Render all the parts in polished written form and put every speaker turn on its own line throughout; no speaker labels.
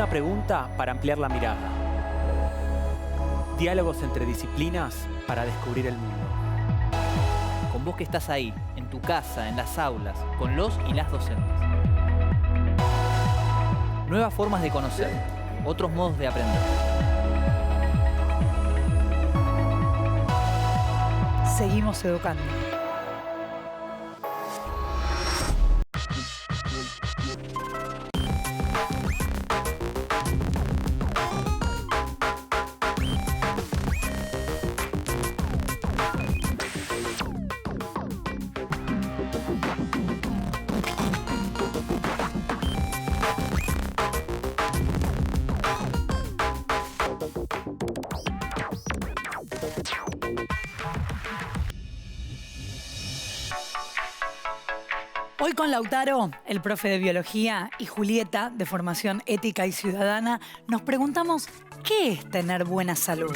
Una pregunta para ampliar la mirada. Diálogos entre disciplinas para descubrir el mundo.
Con vos que estás ahí, en tu casa, en las aulas, con los y las docentes. Nuevas formas de conocer, otros modos de aprender.
Seguimos educando. Hoy con Lautaro, el profe de biología, y Julieta, de formación ética y ciudadana, nos preguntamos ¿qué es tener buena salud?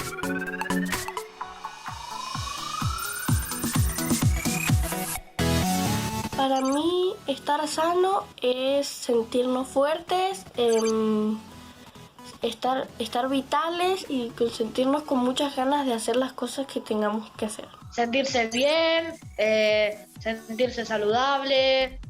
Para mí, estar sano es sentirnos fuertes, estar vitales y sentirnos con muchas ganas de hacer las cosas que tengamos que hacer.
Sentirse bien, sentirse saludable,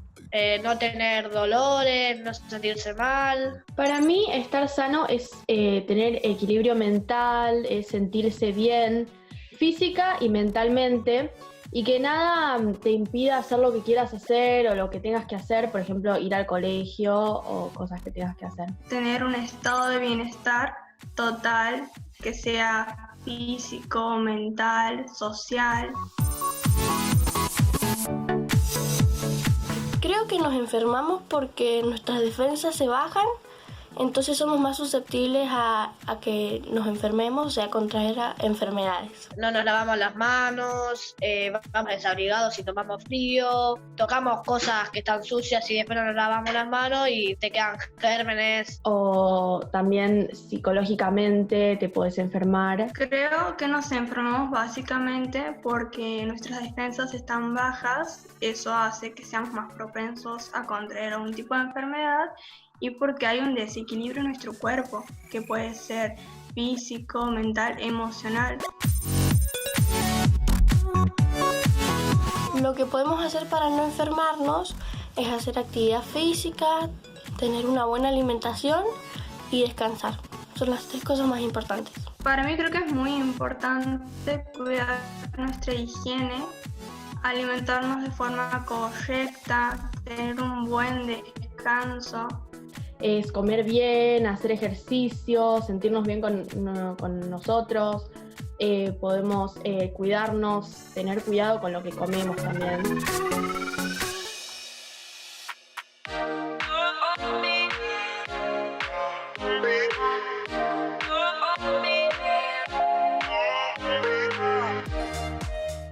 no tener dolores, no sentirse mal.
Para mí, estar sano es tener equilibrio mental, es sentirse bien física y mentalmente, y que nada te impida hacer lo que quieras hacer o lo que tengas que hacer, por ejemplo, ir al colegio o cosas que tengas que hacer.
Tener un estado de bienestar total, que sea físico, mental, social.
Creo que nos enfermamos porque nuestras defensas se bajan, entonces somos más susceptibles a que nos enfermemos, o sea, a contraer enfermedades.
No nos lavamos las manos, vamos desabrigados si tomamos frío, tocamos cosas que están sucias y después no nos lavamos las manos y te quedan gérmenes.
O también psicológicamente te puedes enfermar.
Creo que nos enfermamos básicamente porque nuestras defensas están bajas, eso hace que seamos más propensos a contraer algún tipo de enfermedad, y porque hay un desequilibrio en nuestro cuerpo, que puede ser físico, mental, emocional.
Lo que podemos hacer para no enfermarnos es hacer actividad física, tener una buena alimentación y descansar. Son las 3 cosas más importantes.
Para mí creo que es muy importante cuidar nuestra higiene, alimentarnos de forma correcta, tener un buen descanso.
Es comer bien, hacer ejercicio, sentirnos bien con nosotros. Podemos cuidarnos, tener cuidado con lo que comemos también.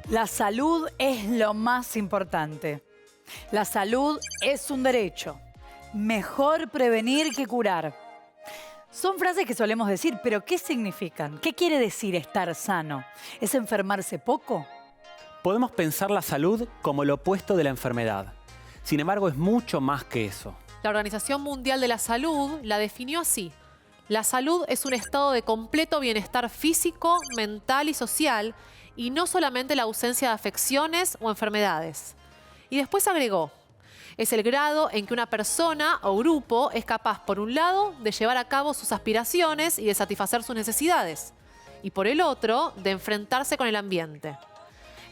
La salud es lo más importante. La salud es un derecho. Mejor prevenir que curar. Son frases que solemos decir, pero ¿qué significan? ¿Qué quiere decir estar sano? ¿Es enfermarse poco?
Podemos pensar la salud como lo opuesto de la enfermedad. Sin embargo, es mucho más que eso.
La Organización Mundial de la Salud la definió así. La salud es un estado de completo bienestar físico, mental y social, y no solamente la ausencia de afecciones o enfermedades. Y después agregó: es el grado en que una persona o grupo es capaz, por un lado, de llevar a cabo sus aspiraciones y de satisfacer sus necesidades, y por el otro, de enfrentarse con el ambiente.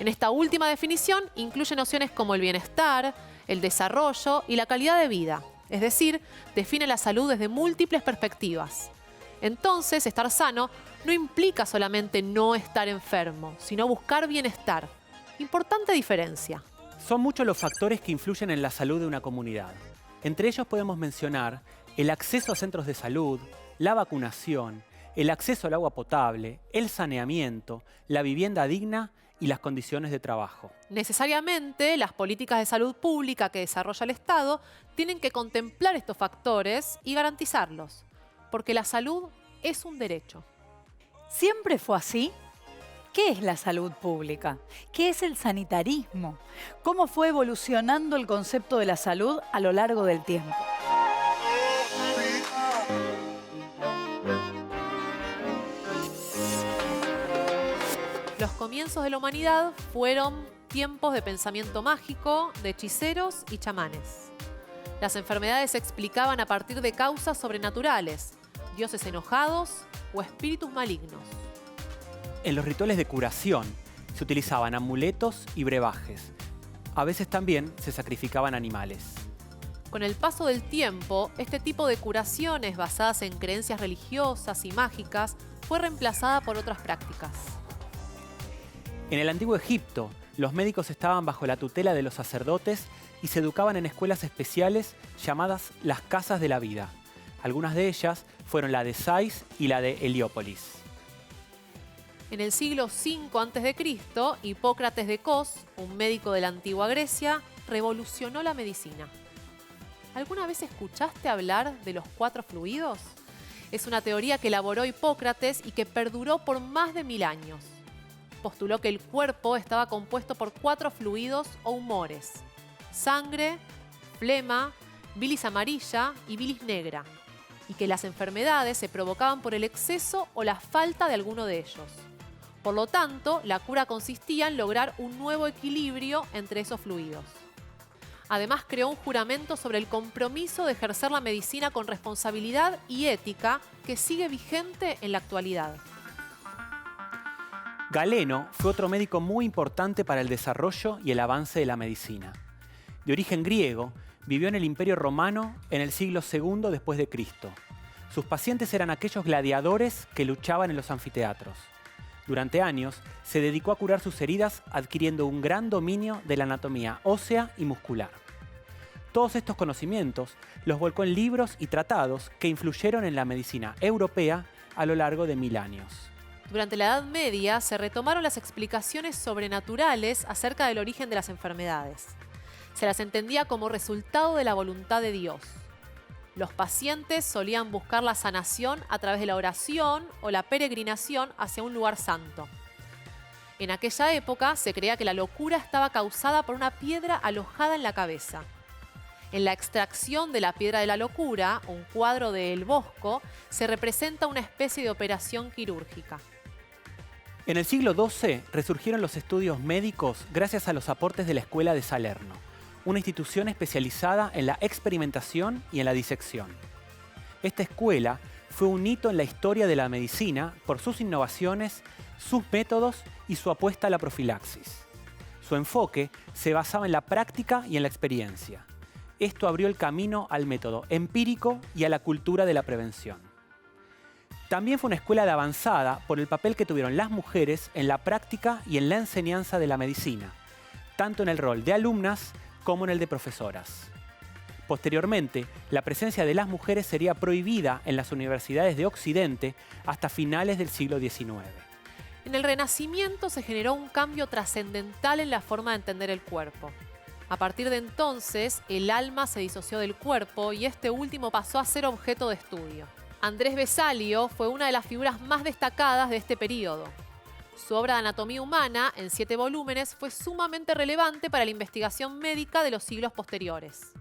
En esta última definición incluye nociones como el bienestar, el desarrollo y la calidad de vida, es decir, define la salud desde múltiples perspectivas. Entonces, estar sano no implica solamente no estar enfermo, sino buscar bienestar. Importante diferencia.
Son muchos los factores que influyen en la salud de una comunidad. Entre ellos podemos mencionar el acceso a centros de salud, la vacunación, el acceso al agua potable, el saneamiento, la vivienda digna y las condiciones de trabajo.
Necesariamente, las políticas de salud pública que desarrolla el Estado tienen que contemplar estos factores y garantizarlos, porque la salud es un derecho.
¿Siempre fue así? ¿Qué es la salud pública? ¿Qué es el sanitarismo? ¿Cómo fue evolucionando el concepto de la salud a lo largo del tiempo?
Los comienzos de la humanidad fueron tiempos de pensamiento mágico, de hechiceros y chamanes. Las enfermedades se explicaban a partir de causas sobrenaturales, dioses enojados o espíritus malignos.
En los rituales de curación se utilizaban amuletos y brebajes. A veces también se sacrificaban animales.
Con el paso del tiempo, este tipo de curaciones basadas en creencias religiosas y mágicas fue reemplazada por otras prácticas.
En el antiguo Egipto, los médicos estaban bajo la tutela de los sacerdotes y se educaban en escuelas especiales llamadas las Casas de la Vida. Algunas de ellas fueron la de Sais y la de Heliópolis.
En el siglo V a.C., Hipócrates de Cos, un médico de la antigua Grecia, revolucionó la medicina. ¿Alguna vez escuchaste hablar de los 4 fluidos? Es una teoría que elaboró Hipócrates y que perduró por más de 1000 años. Postuló que el cuerpo estaba compuesto por 4 fluidos o humores: sangre, flema, bilis amarilla y bilis negra, y que las enfermedades se provocaban por el exceso o la falta de alguno de ellos. Por lo tanto, la cura consistía en lograr un nuevo equilibrio entre esos fluidos. Además, creó un juramento sobre el compromiso de ejercer la medicina con responsabilidad y ética que sigue vigente en la actualidad.
Galeno fue otro médico muy importante para el desarrollo y el avance de la medicina. De origen griego, vivió en el Imperio Romano en el siglo II después de Cristo. Sus pacientes eran aquellos gladiadores que luchaban en los anfiteatros. Durante años, se dedicó a curar sus heridas adquiriendo un gran dominio de la anatomía ósea y muscular. Todos estos conocimientos los volcó en libros y tratados que influyeron en la medicina europea a lo largo de 1000 años.
Durante la Edad Media se retomaron las explicaciones sobrenaturales acerca del origen de las enfermedades. Se las entendía como resultado de la voluntad de Dios. Los pacientes solían buscar la sanación a través de la oración o la peregrinación hacia un lugar santo. En aquella época se creía que la locura estaba causada por una piedra alojada en la cabeza. En la extracción de la piedra de la locura, un cuadro de El Bosco, se representa una especie de operación quirúrgica.
En el siglo XII resurgieron los estudios médicos gracias a los aportes de la Escuela de Salerno, una institución especializada en la experimentación y en la disección. Esta escuela fue un hito en la historia de la medicina por sus innovaciones, sus métodos y su apuesta a la profilaxis. Su enfoque se basaba en la práctica y en la experiencia. Esto abrió el camino al método empírico y a la cultura de la prevención. También fue una escuela de avanzada por el papel que tuvieron las mujeres en la práctica y en la enseñanza de la medicina, tanto en el rol de alumnas como en el de profesoras. Posteriormente, la presencia de las mujeres sería prohibida en las universidades de Occidente hasta finales del siglo XIX.
En el Renacimiento se generó un cambio trascendental en la forma de entender el cuerpo. A partir de entonces, el alma se disoció del cuerpo y este último pasó a ser objeto de estudio. Andrés Vesalio fue una de las figuras más destacadas de este periodo. Su obra de anatomía humana, en 7 volúmenes, fue sumamente relevante para la investigación médica de los siglos posteriores.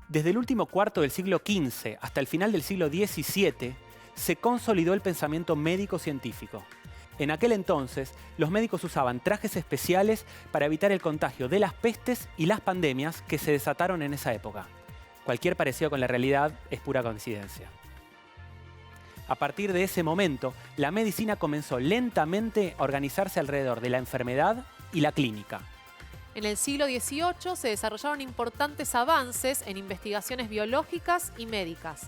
Desde el último cuarto del siglo XV hasta el final del siglo XVII, se consolidó el pensamiento médico-científico. En aquel entonces, los médicos usaban trajes especiales para evitar el contagio de las pestes y las pandemias que se desataron en esa época. Cualquier parecido con la realidad es pura coincidencia. A partir de ese momento, la medicina comenzó lentamente a organizarse alrededor de la enfermedad y la clínica.
En el siglo XVIII se desarrollaron importantes avances en investigaciones biológicas y médicas.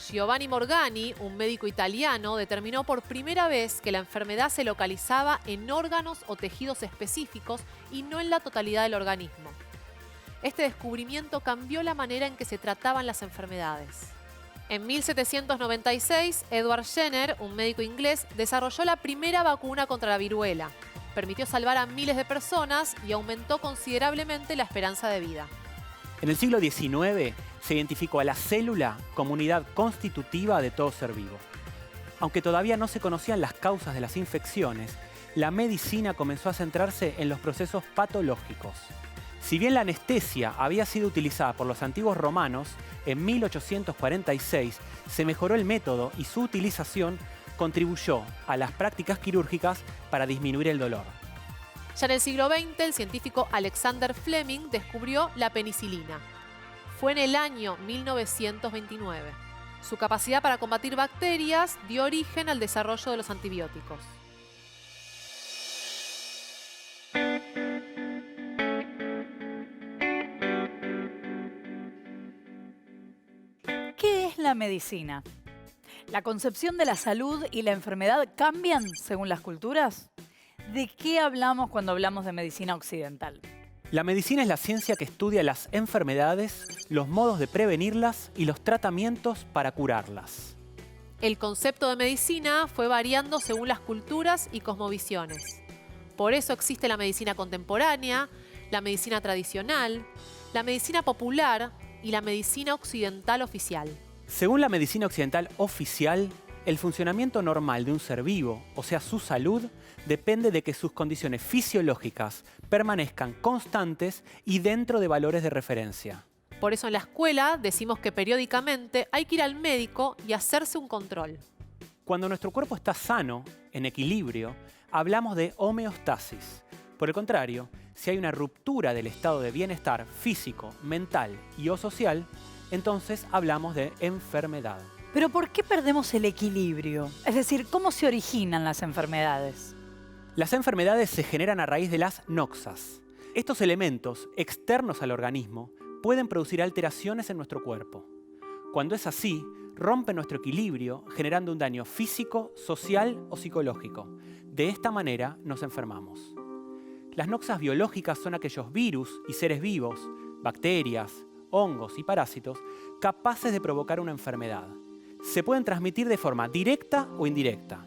Giovanni Morgani, un médico italiano, determinó por primera vez que la enfermedad se localizaba en órganos o tejidos específicos y no en la totalidad del organismo. Este descubrimiento cambió la manera en que se trataban las enfermedades. En 1796, Edward Jenner, un médico inglés, desarrolló la primera vacuna contra la viruela. Permitió salvar a miles de personas y aumentó considerablemente la esperanza de vida.
En el siglo XIX se identificó a la célula como unidad constitutiva de todo ser vivo. Aunque todavía no se conocían las causas de las infecciones, la medicina comenzó a centrarse en los procesos patológicos. Si bien la anestesia había sido utilizada por los antiguos romanos, en 1846 se mejoró el método y su utilización contribuyó a las prácticas quirúrgicas para disminuir el dolor.
Ya en el siglo XX, el científico Alexander Fleming descubrió la penicilina. Fue en el año 1929. Su capacidad para combatir bacterias dio origen al desarrollo de los antibióticos.
¿Qué es la medicina? ¿La concepción de la salud y la enfermedad cambian según las culturas? ¿De qué hablamos cuando hablamos de medicina occidental?
La medicina es la ciencia que estudia las enfermedades, los modos de prevenirlas y los tratamientos para curarlas.
El concepto de medicina fue variando según las culturas y cosmovisiones. Por eso existe la medicina contemporánea, la medicina tradicional, la medicina popular y la medicina occidental oficial.
Según la medicina occidental oficial, el funcionamiento normal de un ser vivo, o sea, su salud, depende de que sus condiciones fisiológicas permanezcan constantes y dentro de valores de referencia.
Por eso en la escuela decimos que periódicamente hay que ir al médico y hacerse un control.
Cuando nuestro cuerpo está sano, en equilibrio, hablamos de homeostasis. Por el contrario, si hay una ruptura del estado de bienestar físico, mental y o social, entonces hablamos de enfermedad.
¿Pero por qué perdemos el equilibrio? Es decir, ¿cómo se originan las enfermedades?
Las enfermedades se generan a raíz de las noxas. Estos elementos, externos al organismo, pueden producir alteraciones en nuestro cuerpo. Cuando es así, rompen nuestro equilibrio, generando un daño físico, social o psicológico. De esta manera nos enfermamos. Las noxas biológicas son aquellos virus y seres vivos, bacterias, hongos y parásitos, capaces de provocar una enfermedad. Se pueden transmitir de forma directa o indirecta.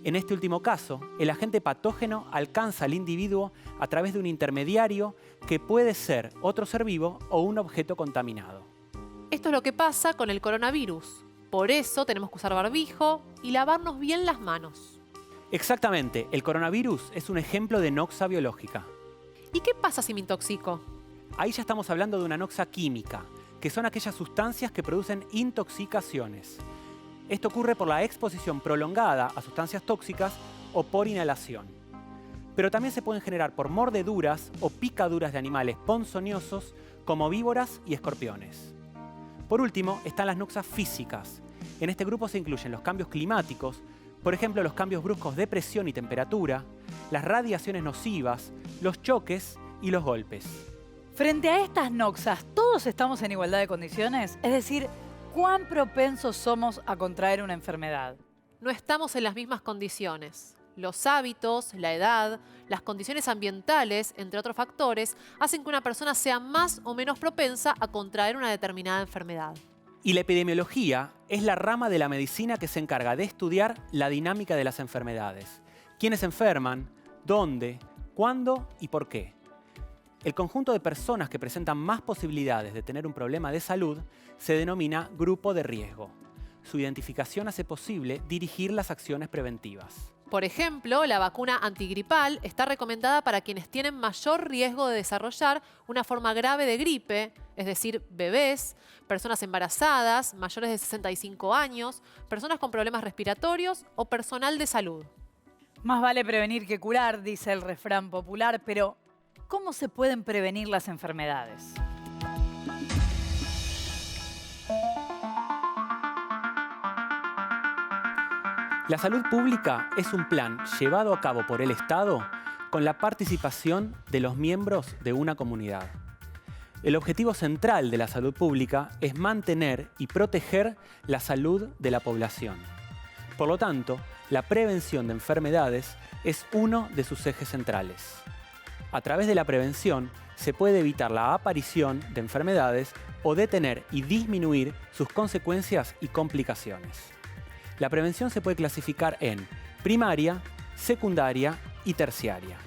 En este último caso, el agente patógeno alcanza al individuo a través de un intermediario que puede ser otro ser vivo o un objeto contaminado.
Esto es lo que pasa con el coronavirus. Por eso tenemos que usar barbijo y lavarnos bien las manos.
Exactamente, el coronavirus es un ejemplo de noxa biológica.
¿Y qué pasa si me intoxico?
Ahí ya estamos hablando de una noxa química, que son aquellas sustancias que producen intoxicaciones. Esto ocurre por la exposición prolongada a sustancias tóxicas o por inhalación. Pero también se pueden generar por mordeduras o picaduras de animales ponzoñosos como víboras y escorpiones. Por último, están las noxas físicas. En este grupo se incluyen los cambios climáticos, por ejemplo, los cambios bruscos de presión y temperatura, las radiaciones nocivas, los choques y los golpes.
Frente a estas noxas, ¿todos estamos en igualdad de condiciones? Es decir, ¿cuán propensos somos a contraer una enfermedad?
No estamos en las mismas condiciones. Los hábitos, la edad, las condiciones ambientales, entre otros factores, hacen que una persona sea más o menos propensa a contraer una determinada enfermedad.
Y la epidemiología es la rama de la medicina que se encarga de estudiar la dinámica de las enfermedades. ¿Quiénes enferman? ¿Dónde? ¿Cuándo? ¿Y por qué? El conjunto de personas que presentan más posibilidades de tener un problema de salud se denomina grupo de riesgo. Su identificación hace posible dirigir las acciones preventivas.
Por ejemplo, la vacuna antigripal está recomendada para quienes tienen mayor riesgo de desarrollar una forma grave de gripe, es decir, bebés, personas embarazadas, mayores de 65 años, personas con problemas respiratorios o personal de salud.
Más vale prevenir que curar, dice el refrán popular, pero ¿cómo se pueden prevenir las enfermedades?
La salud pública es un plan llevado a cabo por el Estado con la participación de los miembros de una comunidad. El objetivo central de la salud pública es mantener y proteger la salud de la población. Por lo tanto, la prevención de enfermedades es uno de sus ejes centrales. A través de la prevención se puede evitar la aparición de enfermedades o detener y disminuir sus consecuencias y complicaciones. La prevención se puede clasificar en primaria, secundaria y terciaria.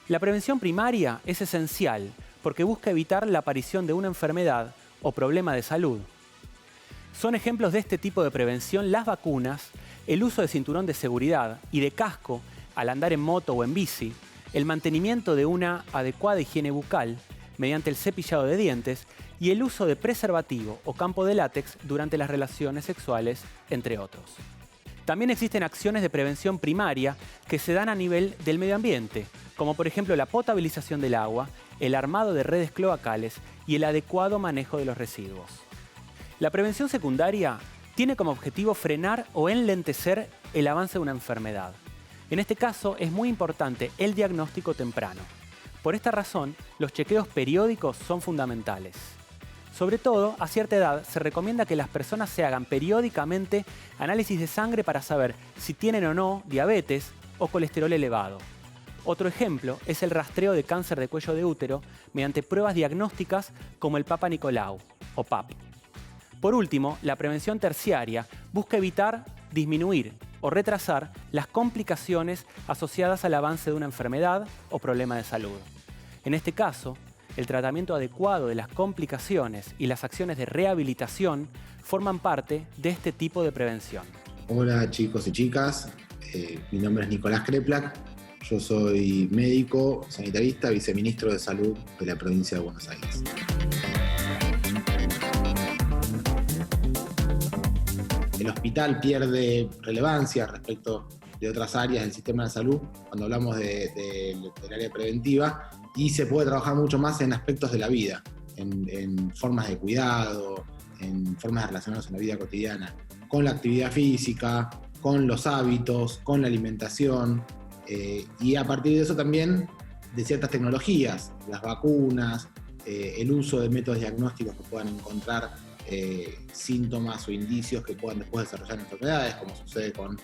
La prevención primaria es esencial porque busca evitar la aparición de una enfermedad o problema de salud. Son ejemplos de este tipo de prevención las vacunas, el uso de cinturón de seguridad y de casco al andar en moto o en bici, el mantenimiento de una adecuada higiene bucal mediante el cepillado de dientes y el uso de preservativo o campo de látex durante las relaciones sexuales, entre otros. También existen acciones de prevención primaria que se dan a nivel del medio ambiente, como por ejemplo la potabilización del agua, el armado de redes cloacales y el adecuado manejo de los residuos. La prevención secundaria tiene como objetivo frenar o enlentecer el avance de una enfermedad. En este caso es muy importante el diagnóstico temprano. Por esta razón, los chequeos periódicos son fundamentales. Sobre todo, a cierta edad se recomienda que las personas se hagan periódicamente análisis de sangre para saber si tienen o no diabetes o colesterol elevado. Otro ejemplo es el rastreo de cáncer de cuello de útero mediante pruebas diagnósticas como el Papa Nicolau o PAP. Por último, la prevención terciaria busca evitar, disminuir o retrasar las complicaciones asociadas al avance de una enfermedad o problema de salud. En este caso, el tratamiento adecuado de las complicaciones y las acciones de rehabilitación forman parte de este tipo de prevención.
Hola chicos y chicas, mi nombre es Nicolás Kreplak, yo soy médico, sanitarista, viceministro de Salud de la provincia de Buenos Aires. El hospital pierde relevancia respecto de otras áreas del sistema de salud cuando hablamos del área preventiva, y se puede trabajar mucho más en aspectos de la vida, en formas de cuidado, en formas de relacionarnos en la vida cotidiana, con la actividad física, con los hábitos, con la alimentación, y a partir de eso también de ciertas tecnologías, las vacunas, el uso de métodos diagnósticos que puedan encontrar síntomas o indicios que puedan después desarrollar enfermedades, como sucede con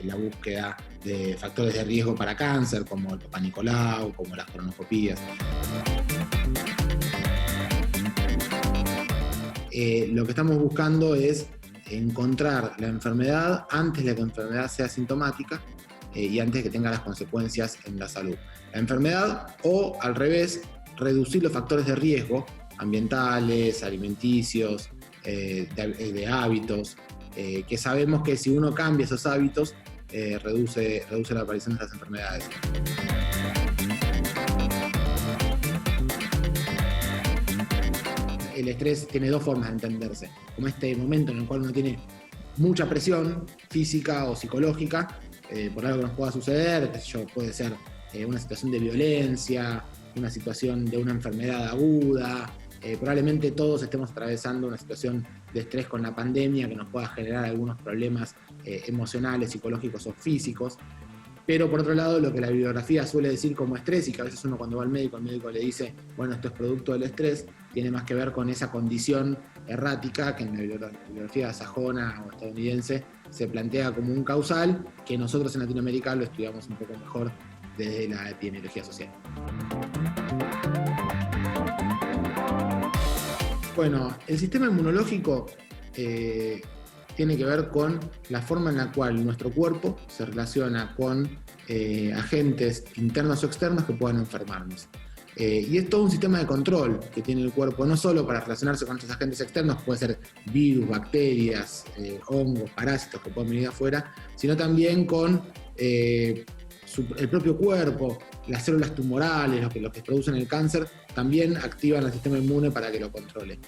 la búsqueda de factores de riesgo para cáncer, como el Papa Nicolau, como las colonoscopías. Lo que estamos buscando es encontrar la enfermedad antes de que la enfermedad sea sintomática y antes de que tenga las consecuencias en la salud. La enfermedad, o al revés, reducir los factores de riesgo ambientales, alimenticios, de hábitos, que sabemos que si uno cambia esos hábitos, reduce la aparición de estas enfermedades. El estrés tiene dos formas de entenderse, como este momento en el cual uno tiene mucha presión física o psicológica por algo que nos pueda suceder, qué sé yo, puede ser una situación de violencia, una situación de una enfermedad aguda. Probablemente todos estemos atravesando una situación de estrés con la pandemia que nos pueda generar algunos problemas emocionales, psicológicos o físicos. Pero por otro lado, lo que la bibliografía suele decir como estrés, y que a veces uno cuando va al médico, el médico le dice, bueno, esto es producto del estrés, tiene más que ver con esa condición errática que en la bibliografía sajona o estadounidense se plantea como un causal, que nosotros en Latinoamérica lo estudiamos un poco mejor desde la epidemiología social. Bueno, el sistema inmunológico tiene que ver con la forma en la cual nuestro cuerpo se relaciona con agentes internos o externos que puedan enfermarnos. Y es todo un sistema de control que tiene el cuerpo, no solo para relacionarse con estos agentes externos, puede ser virus, bacterias, hongos, parásitos que pueden venir de afuera, sino también con el propio cuerpo, las células tumorales, lo que producen el cáncer, también activan el sistema inmune para que lo controle,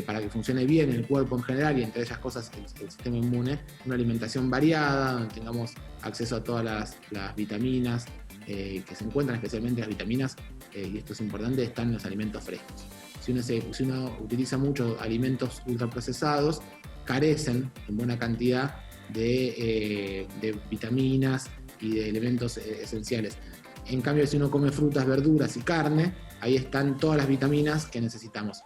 para que funcione bien el cuerpo en general, y entre esas cosas el sistema inmune, una alimentación variada, donde tengamos acceso a todas las vitaminas que se encuentran, especialmente las vitaminas, y esto es importante, están en los alimentos frescos. Si uno utiliza muchos alimentos ultraprocesados, carecen en buena cantidad de vitaminas y de elementos esenciales. En cambio, si uno come frutas, verduras y carne, ahí están todas las vitaminas que necesitamos.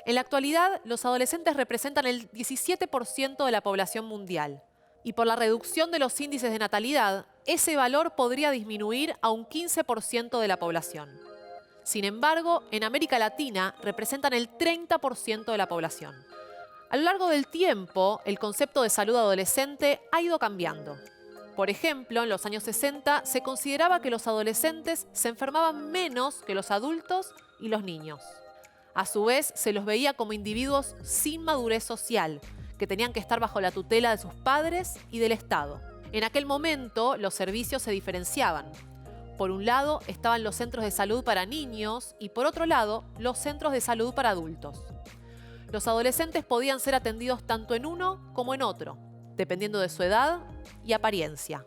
En la actualidad, los adolescentes representan el 17% de la población mundial. Y por la reducción de los índices de natalidad, ese valor podría disminuir a un 15% de la población. Sin embargo, en América Latina representan el 30% de la población. A lo largo del tiempo, el concepto de salud adolescente ha ido cambiando. Por ejemplo, en los años 60 se consideraba que los adolescentes se enfermaban menos que los adultos y los niños. A su vez, se los veía como individuos sin madurez social, que tenían que estar bajo la tutela de sus padres y del Estado. En aquel momento, los servicios se diferenciaban. Por un lado, estaban los centros de salud para niños y por otro lado, los centros de salud para adultos. Los adolescentes podían ser atendidos tanto en uno como en otro, dependiendo de su edad y apariencia.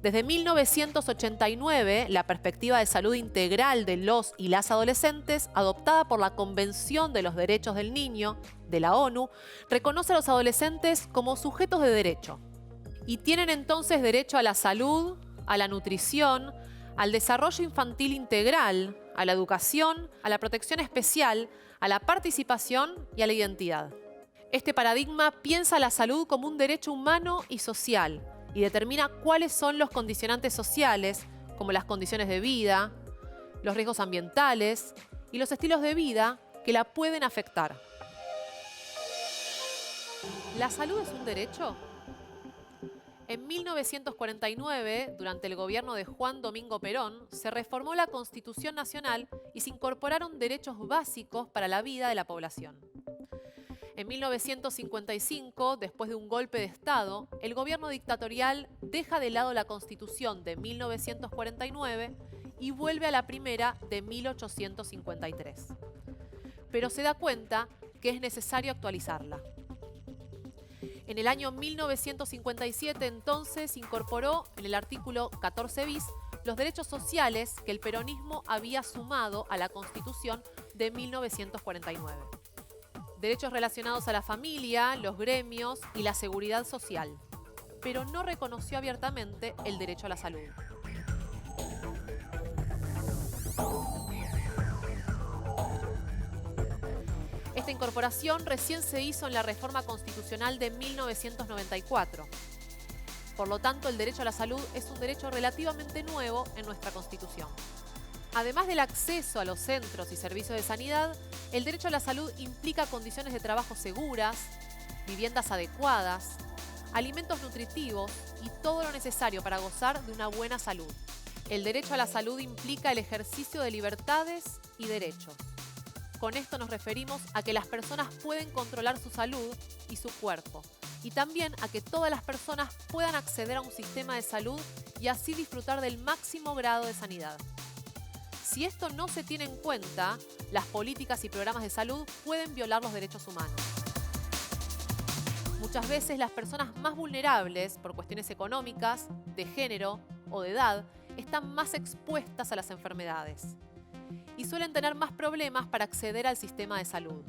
Desde 1989, la perspectiva de salud integral de los y las adolescentes, adoptada por la Convención de los Derechos del Niño de la ONU, reconoce a los adolescentes como sujetos de derecho. Y tienen entonces derecho a la salud, a la nutrición, al desarrollo infantil integral, a la educación, a la protección especial, a la participación y a la identidad. Este paradigma piensa la salud como un derecho humano y social y determina cuáles son los condicionantes sociales, como las condiciones de vida, los riesgos ambientales y los estilos de vida que la pueden afectar. ¿La salud es un derecho? En 1949, durante el gobierno de Juan Domingo Perón, se reformó la Constitución Nacional y se incorporaron derechos básicos para la vida de la población. En 1955, después de un golpe de Estado, el gobierno dictatorial deja de lado la Constitución de 1949 y vuelve a la primera de 1853. Pero se da cuenta que es necesario actualizarla. En el año 1957, entonces, incorporó en el artículo 14 bis los derechos sociales que el peronismo había sumado a la Constitución de 1949. Derechos relacionados a la familia, los gremios y la seguridad social, pero no reconoció abiertamente el derecho a la salud. Esta incorporación recién se hizo en la reforma constitucional de 1994. Por lo tanto, el derecho a la salud es un derecho relativamente nuevo en nuestra Constitución. Además del acceso a los centros y servicios de sanidad, el derecho a la salud implica condiciones de trabajo seguras, viviendas adecuadas, alimentos nutritivos y todo lo necesario para gozar de una buena salud. El derecho a la salud implica el ejercicio de libertades y derechos. Con esto nos referimos a que las personas pueden controlar su salud y su cuerpo, y también a que todas las personas puedan acceder a un sistema de salud y así disfrutar del máximo grado de sanidad. Si esto no se tiene en cuenta, las políticas y programas de salud pueden violar los derechos humanos. Muchas veces las personas más vulnerables, por cuestiones económicas, de género o de edad, están más expuestas a las enfermedades y suelen tener más problemas para acceder al sistema de salud.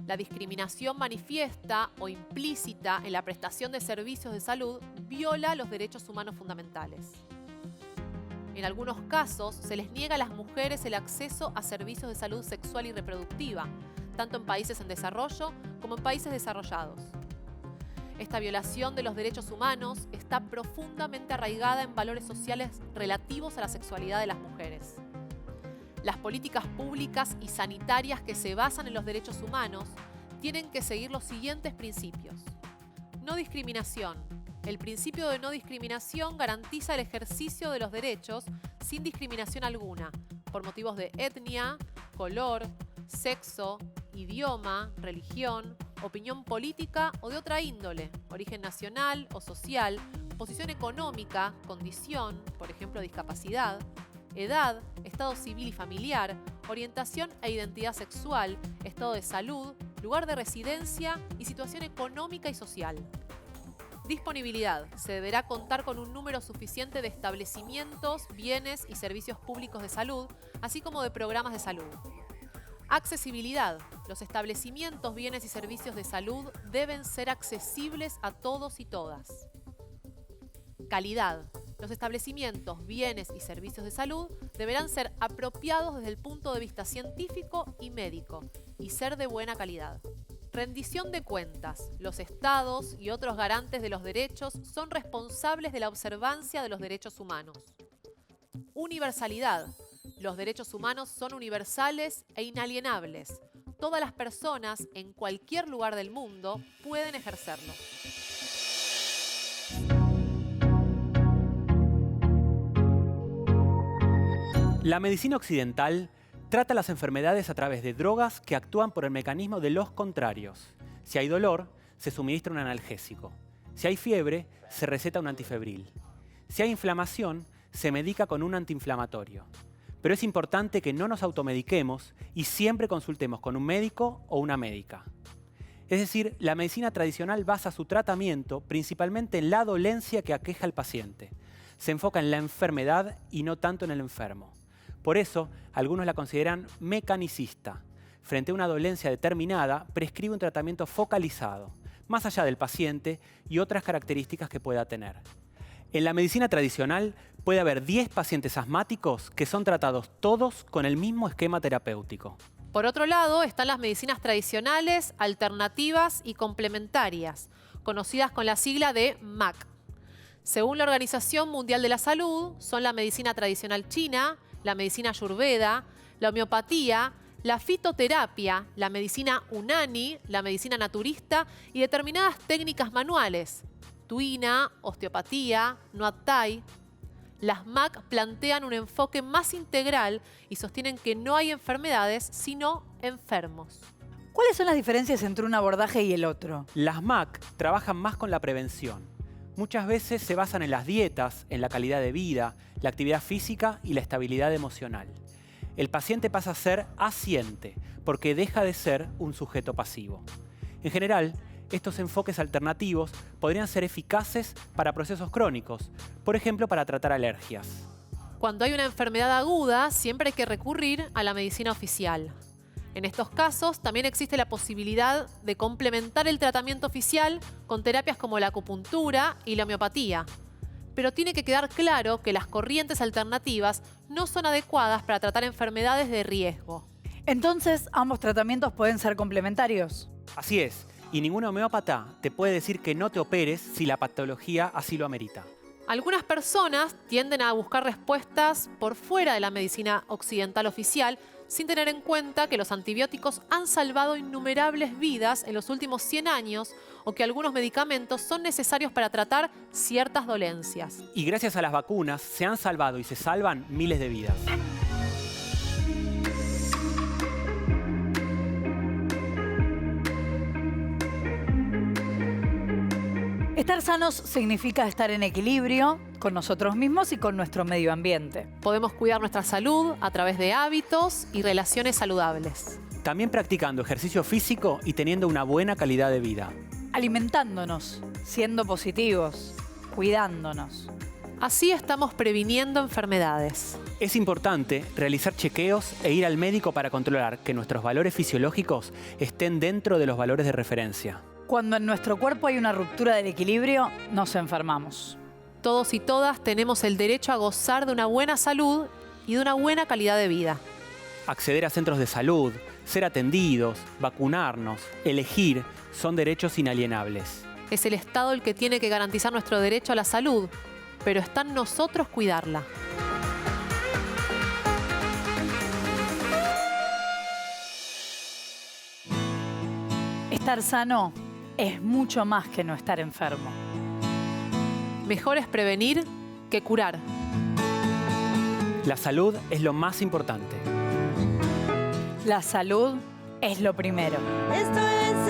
La discriminación manifiesta o implícita en la prestación de servicios de salud viola los derechos humanos fundamentales. En algunos casos, se les niega a las mujeres el acceso a servicios de salud sexual y reproductiva, tanto en países en desarrollo como en países desarrollados. Esta violación de los derechos humanos está profundamente arraigada en valores sociales relativos a la sexualidad de las mujeres. Las políticas públicas y sanitarias que se basan en los derechos humanos tienen que seguir los siguientes principios. No discriminación. El principio de no discriminación garantiza el ejercicio de los derechos sin discriminación alguna, por motivos de etnia, color, sexo, idioma, religión, opinión política o de otra índole, origen nacional o social, posición económica, condición, por ejemplo discapacidad, edad, estado civil y familiar, orientación e identidad sexual, estado de salud, lugar de residencia y situación económica y social. Disponibilidad. Se deberá contar con un número suficiente de establecimientos, bienes y servicios públicos de salud, así como de programas de salud. Accesibilidad. Los establecimientos, bienes y servicios de salud deben ser accesibles a todos y todas. Calidad. Los establecimientos, bienes y servicios de salud deberán ser apropiados desde el punto de vista científico y médico y ser de buena calidad. Rendición de cuentas. Los estados y otros garantes de los derechos son responsables de la observancia de los derechos humanos. Universalidad. Los derechos humanos son universales e inalienables. Todas las personas en cualquier lugar del mundo pueden ejercerlo.
La medicina occidental trata las enfermedades a través de drogas que actúan por el mecanismo de los contrarios. Si hay dolor, se suministra un analgésico. Si hay fiebre, se receta un antifebril. Si hay inflamación, se medica con un antiinflamatorio. Pero es importante que no nos automediquemos y siempre consultemos con un médico o una médica. Es decir, la medicina tradicional basa su tratamiento principalmente en la dolencia que aqueja al paciente. Se enfoca en la enfermedad y no tanto en el enfermo. Por eso, algunos la consideran mecanicista. Frente a una dolencia determinada, prescribe un tratamiento focalizado, más allá del paciente y otras características que pueda tener. En la medicina tradicional puede haber 10 pacientes asmáticos que son tratados todos con el mismo esquema terapéutico.
Por otro lado, están las medicinas tradicionales, alternativas y complementarias, conocidas con la sigla de MAC. Según la Organización Mundial de la Salud, son la medicina tradicional china, la medicina ayurveda, la homeopatía, la fitoterapia, la medicina unani, la medicina naturista y determinadas técnicas manuales, tuina, osteopatía, Muay Thai. Las MAC plantean un enfoque más integral y sostienen que no hay enfermedades, sino enfermos.
¿Cuáles son las diferencias entre un abordaje y el otro?
Las MAC trabajan más con la prevención. Muchas veces se basan en las dietas, en la calidad de vida, la actividad física y la estabilidad emocional. El paciente pasa a ser asiente, porque deja de ser un sujeto pasivo. En general, estos enfoques alternativos podrían ser eficaces para procesos crónicos, por ejemplo, para tratar alergias.
Cuando hay una enfermedad aguda, siempre hay que recurrir a la medicina oficial. En estos casos, también existe la posibilidad de complementar el tratamiento oficial con terapias como la acupuntura y la homeopatía. Pero tiene que quedar claro que las corrientes alternativas no son adecuadas para tratar enfermedades de riesgo.
Entonces, ¿ambos tratamientos pueden ser complementarios?
Así es, y ningún homeópata te puede decir que no te operes si la patología así lo amerita.
Algunas personas tienden a buscar respuestas por fuera de la medicina occidental oficial, sin tener en cuenta que los antibióticos han salvado innumerables vidas en los últimos 100 años o que algunos medicamentos son necesarios para tratar ciertas dolencias.
Y gracias a las vacunas se han salvado y se salvan miles de vidas.
Estar sanos significa estar en equilibrio con nosotros mismos y con nuestro medio ambiente.
Podemos cuidar nuestra salud a través de hábitos y relaciones saludables.
También practicando ejercicio físico y teniendo una buena calidad de vida.
Alimentándonos, siendo positivos, cuidándonos.
Así estamos previniendo enfermedades.
Es importante realizar chequeos e ir al médico para controlar que nuestros valores fisiológicos estén dentro de los valores de referencia.
Cuando en nuestro cuerpo hay una ruptura del equilibrio, nos enfermamos.
Todos y todas tenemos el derecho a gozar de una buena salud y de una buena calidad de vida.
Acceder a centros de salud, ser atendidos, vacunarnos, elegir, son derechos inalienables.
Es el Estado el que tiene que garantizar nuestro derecho a la salud, pero está en nosotros cuidarla.
Estar sano es mucho más que no estar enfermo.
Mejor es prevenir que curar.
La salud es lo más importante.
La salud es lo primero.
Esto es